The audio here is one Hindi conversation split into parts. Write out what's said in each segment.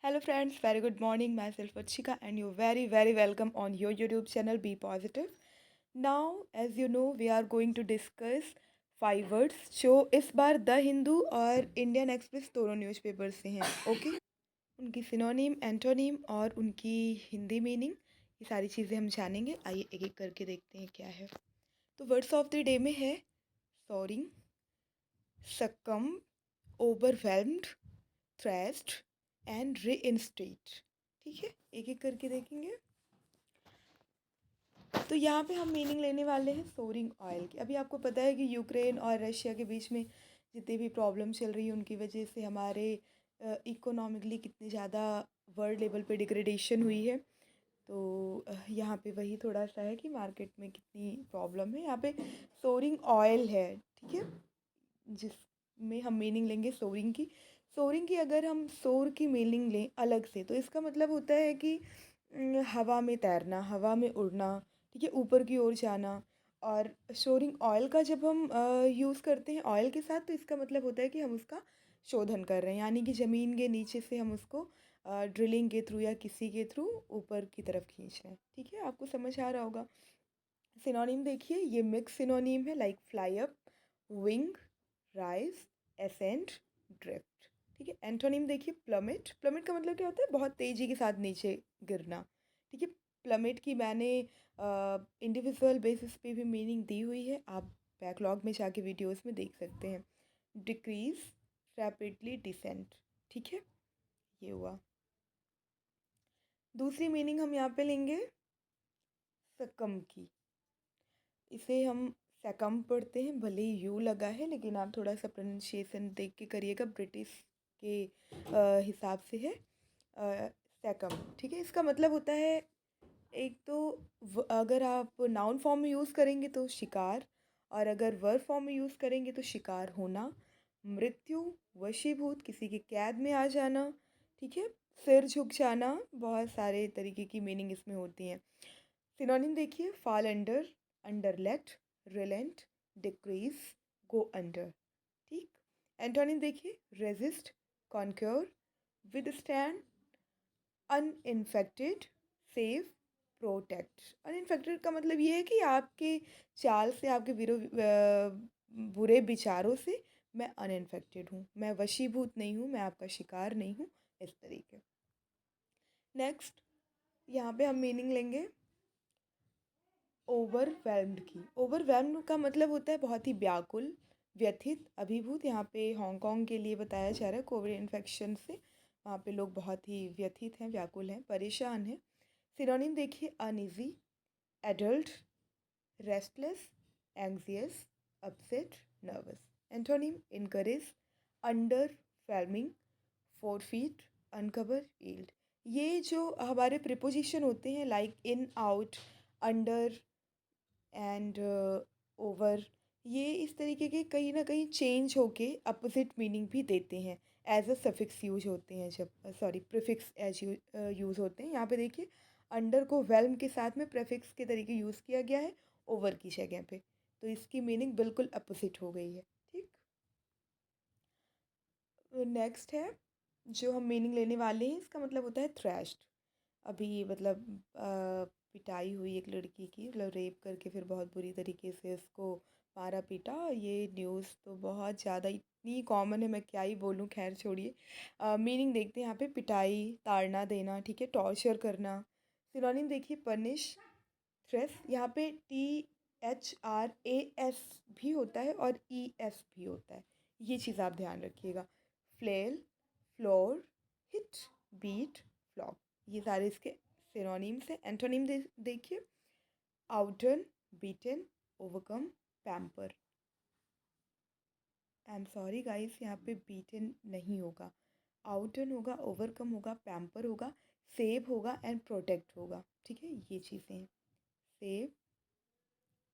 Hello friends, very good morning. Myself Achika and you're very welcome on your YouTube channel Be Positive. Now, as you know, we are going to discuss 5 words जो इस बार द हिंदू और इंडियन एक्सप्रेस दोनों न्यूज़पेपर से हैं. ओके, उनकी सिनोनिम, एंटोनिम और उनकी हिंदी मीनिंग, ये सारी चीज़ें हम जानेंगे. आइए एक एक करके देखते हैं क्या है. तो वर्ड्स ऑफ द डे में है सोरिंग, सक्कम, ओवरवेल्म्ड, थ्रेस्ड एंड रीइंस्टेट. ठीक है, एक एक करके देखेंगे. तो यहाँ पे हम मीनिंग लेने वाले हैं सोरिंग ऑयल की. अभी आपको पता है कि यूक्रेन और रशिया के बीच में जितनी भी प्रॉब्लम चल रही है उनकी वजह से हमारे इकोनॉमिकली कितनी ज़्यादा वर्ल्ड लेवल पे डिग्रेडेशन हुई है. तो यहाँ पे वही थोड़ा सा है कि मार्केट में कितनी प्रॉब्लम है. यहाँ पे सोरिंग ऑयल है, ठीक है, जिसमें हम मीनिंग लेंगे सोरिंग की. सोरिंग की अगर हम सोर की मीनिंग लें अलग से तो इसका मतलब होता है कि हवा में तैरना, हवा में उड़ना, ठीक है, ऊपर की ओर जाना. और सोरिंग ऑयल का जब हम यूज़ करते हैं ऑयल के साथ तो इसका मतलब होता है कि हम उसका शोधन कर रहे हैं, यानी कि ज़मीन के नीचे से हम उसको ड्रिलिंग के थ्रू या किसी के थ्रू ऊपर की तरफ खींच रहे हैं. ठीक है, आपको समझ आ रहा होगा. सिनोनिम देखिए, ये मिक्स सिनोनिम है like fly up, wing, rise, ascend, drift. ठीक है. एंटोनिम देखिए, प्लमेट. प्लमेट का मतलब क्या होता है? बहुत तेज़ी के साथ नीचे गिरना. ठीक है. प्लमेट की मैंने इंडिविजुअल बेसिस पे भी मीनिंग दी हुई है, आप बैकलॉग में जाके वीडियोस में देख सकते हैं. Decrease, rapidly descent. ठीक है, ये हुआ. दूसरी मीनिंग हम यहाँ पे लेंगे सकम की. इसे हम सकम पढ़ते हैं, भले ही यू लगा है लेकिन आप थोड़ा सा प्रोनाउंसिएशन देख के करिएगा, ब्रिटिश के हिसाब से है सकम. ठीक है. इसका मतलब होता है, एक तो अगर आप नाउन फॉर्म में यूज़ करेंगे तो शिकार, और अगर वर्ब फॉर्म में यूज़ करेंगे तो शिकार होना, मृत्यु, वशीभूत, किसी के कैद में आ जाना. ठीक है. सिर झुक जाना, बहुत सारे तरीके की मीनिंग इसमें होती हैं. सिनोनिम देखिए, fall under, underlet, relent, decrease, go under. ठीक. एंटोनिम देखिए, resist, conquer, withstand, uninfected, save, protect. Uninfected का मतलब ये है कि आपके चाल से, आपके बुरे विचारों से मैं अनइन्फेक्टेड हूँ, मैं वशीभूत नहीं हूँ, मैं आपका शिकार नहीं हूँ, इस तरीके. नेक्स्ट, यहाँ पे हम मीनिंग लेंगे ओवरवेल्म्ड की. ओवरवेल्म्ड का मतलब होता है बहुत ही व्याकुल, व्यथित, अभिभूत. यहाँ पे हांगकांग के लिए बताया जा रहा है कोविड इन्फेक्शन से वहाँ पे लोग बहुत ही व्यथित हैं, व्याकुल हैं, परेशान हैं. सिनोनिम देखिए, uneasy, adult, restless, anxious, upset, nervous. Antonym encourage, underwhelming, forfeit, uncover, yield. ये जो हमारे प्रिपोजिशन होते हैं like in, out, under and over, ये इस तरीके के कहीं ना कहीं चेंज होके अपोजिट मीनिंग भी देते हैं. एज अ सफिक्स यूज होते हैं, जब सॉरी प्रीफिक्स एज यूज़ होते हैं. यहाँ पे देखिए, अंडर को वेल्म के साथ में प्रीफिक्स के तरीके यूज़ किया गया है ओवर की जगह पे, तो इसकी मीनिंग बिल्कुल अपोजिट हो गई है. ठीक. नेक्स्ट है जो हम मीनिंग लेने वाले हैं, इसका मतलब होता है थ्रैश्ड. अभी मतलब पिटाई हुई एक लड़की की, मतलब रेप करके फिर बहुत बुरी तरीके से उसको मारा पीटा. ये न्यूज़ तो बहुत ज़्यादा इतनी कॉमन है, मैं क्या ही बोलूँ, खैर छोड़िए. मीनिंग देखते हैं यहाँ पे. पिटाई, ताड़ना देना, ठीक है, टॉर्चर करना. सिनोनिम देखिए, पनिश, थ्रेस. यहाँ पे THRAS भी होता है और ES भी होता है, ये चीज़ आप ध्यान रखिएगा. Flail, floor, hit, beat, flop, ये सारे इसके सिनोनिम्स हैं. एंटोनिम देखिए, outdone, beaten, overcome, pamper. I am sorry guys, यहाँ पे बीटन नहीं होगा, आउटन होगा, ओवरकम होगा, पैम्पर होगा, सेव होगा एंड प्रोटेक्ट होगा. ठीक है, ये चीज़ें हैं, सेव,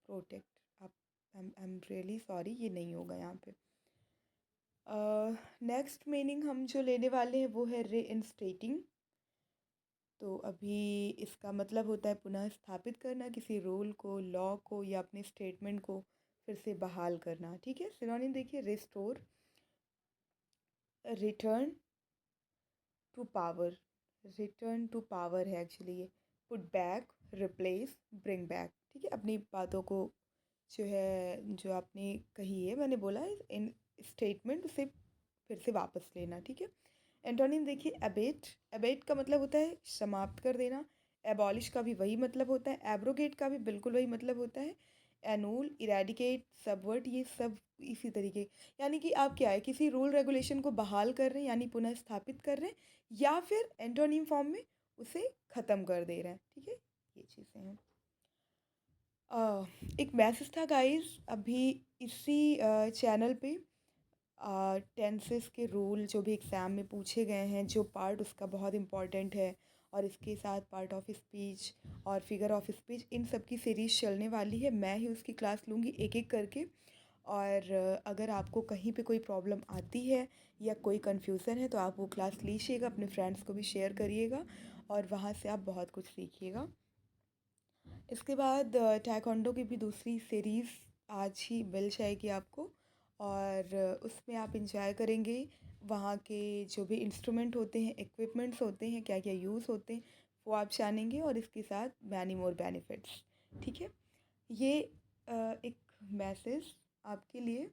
प्रोटेक्ट. आप, आई एम रियली सॉरी, ये नहीं होगा यहाँ पे. नेक्स्ट मीनिंग हम जो लेने वाले हैं वो है रीइंस्टेटिंग. तो अभी इसका मतलब होता है पुनः स्थापित करना, किसी रूल को, लॉ को या अपने स्टेटमेंट को फिर से बहाल करना. ठीक है. सिनोनिम देखिए, restore, return, to power, return to power है एक्चुअली ये। Put back, replace, bring back. ठीक है, अपनी बातों को जो है, जो आपने कही है, मैंने बोला है इन स्टेटमेंट, उसे फिर से वापस लेना। ठीक है। एंटोनिम देखिए, एबेट। एबेट का मतलब होता है समाप्त कर देना। एबॉलिश का भी वही मतलब होता है। एब्रोगेट का भी बिल्कुल वही मतलब होता है। एनूल, इरेडिकेट, सबवर्ट, ये सब इसी तरीके। यानी कि आप क्या है, किसी रूल रेगुलेशन को बहाल कर रहे हैं, यानी पुनः स्थापित कर रहे हैं, या फिर एंटोनिम फॉर्म में उसे ख़त्म कर दे रहे हैं। ठीक है, ये चीज़ें हैं। एक मैसेज था गाइस अभी इसी चैनल पे, टेंसेस के रूल जो भी एग्ज़ाम में पूछे गए हैं, जो पार्ट उसका बहुत इम्पॉर्टेंट है, और इसके साथ पार्ट ऑफ स्पीच और फिगर ऑफ स्पीच, इन सब की सीरीज़ चलने वाली है। मैं ही उसकी क्लास लूँगी एक एक करके। और अगर आपको कहीं पे कोई प्रॉब्लम आती है या कोई कन्फ्यूज़न है तो आप वो क्लास लीजिएगा, अपने फ्रेंड्स को भी शेयर करिएगा, और वहाँ से आप बहुत कुछ सीखिएगा। इसके बाद टाइकोंडो की भी दूसरी सीरीज़ आज ही मिल जाएगी आपको, और उसमें आप इंजॉय करेंगे। वहाँ के जो भी इंस्ट्रूमेंट होते हैं, इक्विपमेंट्स होते हैं, क्या क्या यूज़ होते हैं, वो आप जानेंगे, और इसके साथ मैनी मोर बेनिफिट्स। ठीक है, ये एक मैसेज आपके लिए।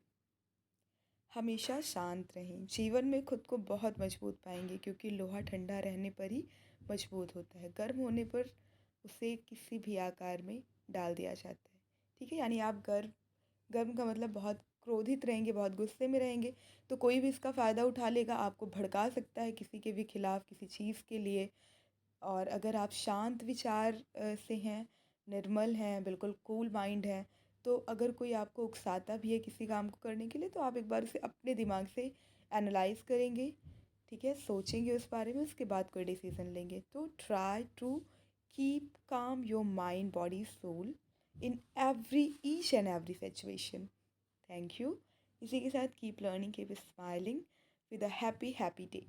हमेशा शांत रहें, जीवन में खुद को बहुत मजबूत पाएंगे, क्योंकि लोहा ठंडा रहने पर ही मजबूत होता है, गर्म होने पर उसे किसी भी आकार में डाल दिया जाता है। ठीक है, यानी आप गर्म, गर्म का मतलब बहुत क्रोधित रहेंगे, बहुत गुस्से में रहेंगे, तो कोई भी इसका फ़ायदा उठा लेगा, आपको भड़का सकता है किसी के भी खिलाफ़, किसी चीज़ के लिए। और अगर आप शांत विचार से हैं, निर्मल हैं, बिल्कुल कूल माइंड है, तो अगर कोई आपको उकसाता भी है किसी काम को करने के लिए, तो आप एक बार उसे अपने दिमाग से एनालाइज करेंगे। ठीक है, सोचेंगे उस बारे में, उसके बाद कोई डिसीज़न लेंगे। तो try to keep calm your mind, body, soul in every each and every situation. Thank you. इसी के साथ keep learning, keep smiling with a happy happy day.